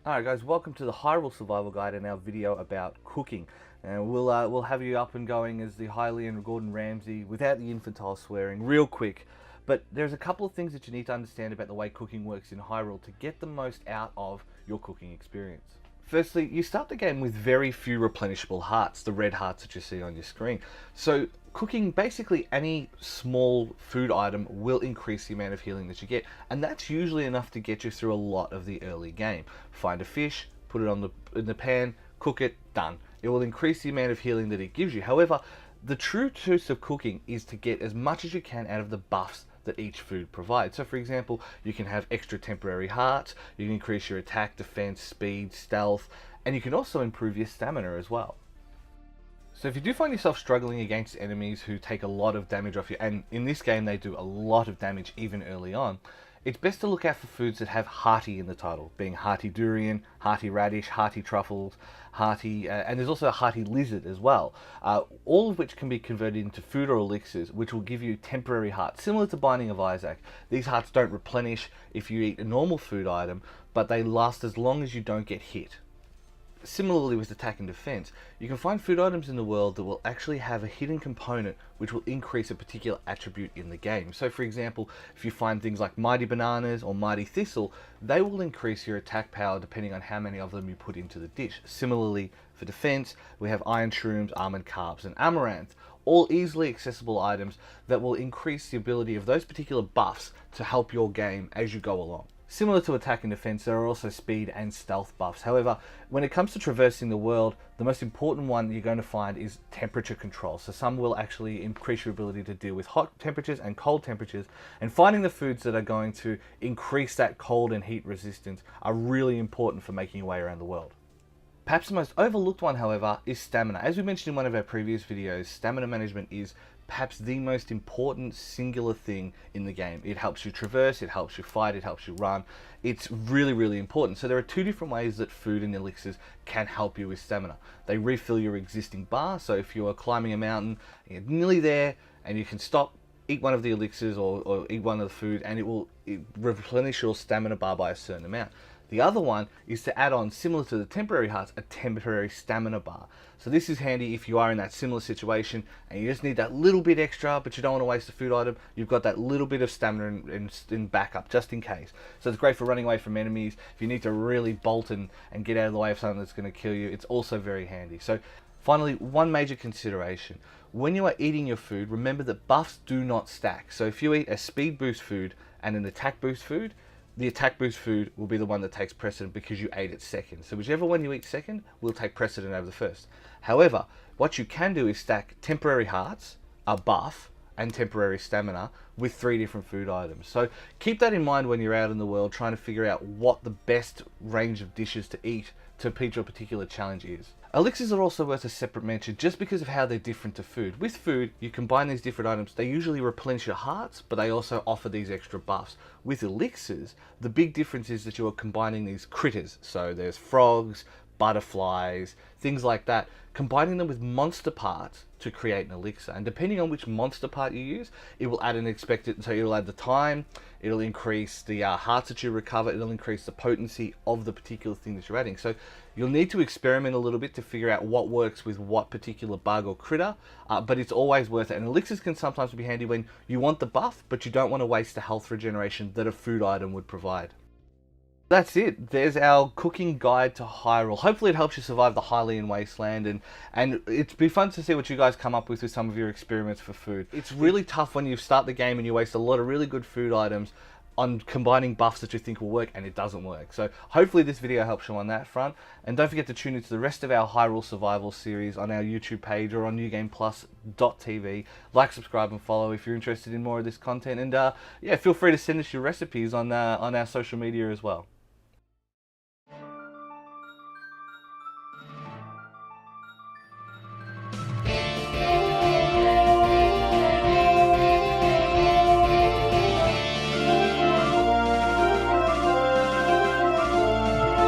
Alright guys, welcome to the Hyrule Survival Guide and our video about cooking. And we'll have you up and going as the Hylian Gordon Ramsay without the infantile swearing real quick. But there's a couple of things that you need to understand about the way cooking works in Hyrule to get the most out of your cooking experience. Firstly, you start the game with very few replenishable hearts, the red hearts that you see on your screen. So cooking basically any small food item will increase the amount of healing that you get, and that's usually enough to get you through a lot of the early game. Find a fish, put it in the pan, cook it, done. It will increase the amount of healing that it gives you. However, the true truth of cooking is to get as much as you can out of the buffs that each food provides. So for example, you can have extra temporary hearts, you can increase your attack, defense, speed, stealth, and you can also improve your stamina as well. So if you do find yourself struggling against enemies who take a lot of damage off you, and in this game they do a lot of damage even early on, it's best to look out for foods that have hearty in the title, being hearty durian, hearty radish, hearty truffles, and there's also a hearty lizard as well, all of which can be converted into food or elixirs, which will give you temporary hearts, similar to Binding of Isaac. These hearts don't replenish if you eat a normal food item, but they last as long as you don't get hit. Similarly with attack and defense, you can find food items in the world that will actually have a hidden component which will increase a particular attribute in the game. So for example, if you find things like mighty bananas or mighty thistle, they will increase your attack power depending on how many of them you put into the dish. Similarly for defense, we have iron shrooms, almond carbs, and amaranth, all easily accessible items that will increase the ability of those particular buffs to help your game as you go along. Similar to attack and defense, there are also speed and stealth buffs. However, when it comes to traversing the world, the most important one you're going to find is temperature control. So some will actually increase your ability to deal with hot temperatures and cold temperatures, and finding the foods that are going to increase that cold and heat resistance are really important for making your way around the world. Perhaps the most overlooked one, however, is stamina. As we mentioned in one of our previous videos, stamina management is perhaps the most important singular thing in the game. It helps you traverse, it helps you fight, it helps you run. It's really, really important. So there are two different ways that food and elixirs can help you with stamina. They refill your existing bar, so if you are climbing a mountain, you're nearly there, and you can stop, eat one of the elixirs or eat one of the food, and it will replenish your stamina bar by a certain amount. The other one is to add on, similar to the temporary hearts, a temporary stamina bar. So this is handy if you are in that similar situation and you just need that little bit extra, but you don't want to waste a food item. You've got that little bit of stamina in backup, just in case. So it's great for running away from enemies. If you need to really bolt and get out of the way of something that's going to kill you, it's also very handy. So finally, one major consideration. When you are eating your food, remember that buffs do not stack. So if you eat a speed boost food and an attack boost food, the attack boost food will be the one that takes precedent because you ate it second. So whichever one you eat second will take precedent over the first. However, what you can do is stack temporary hearts, a buff, and temporary stamina with 3 different food items. So keep that in mind when you're out in the world trying to figure out what the best range of dishes to eat to reach your particular challenge is. Elixirs are also worth a separate mention just because of how they're different to food. With food, you combine these different items, they usually replenish your hearts, but they also offer these extra buffs. With elixirs, the big difference is that you are combining these critters. So there's frogs, butterflies, things like that, combining them with monster parts to create an elixir. And depending on which monster part you use, it will add an expected, so it'll add the time, it'll increase the hearts that you recover, it'll increase the potency of the particular thing that you're adding. So you'll need to experiment a little bit to figure out what works with what particular bug or critter, but it's always worth it. And elixirs can sometimes be handy when you want the buff, but you don't want to waste the health regeneration that a food item would provide. That's it. There's our cooking guide to Hyrule. Hopefully it helps you survive the Hylian wasteland, and it'd be fun to see what you guys come up with some of your experiments for food. It's really tough when you start the game and you waste a lot of really good food items on combining buffs that you think will work and it doesn't work. So hopefully this video helps you on that front. And don't forget to tune into the rest of our Hyrule Survival series on our YouTube page or on newgameplus.tv. Like, subscribe and follow if you're interested in more of this content. And yeah, feel free to send us your recipes on our social media as well.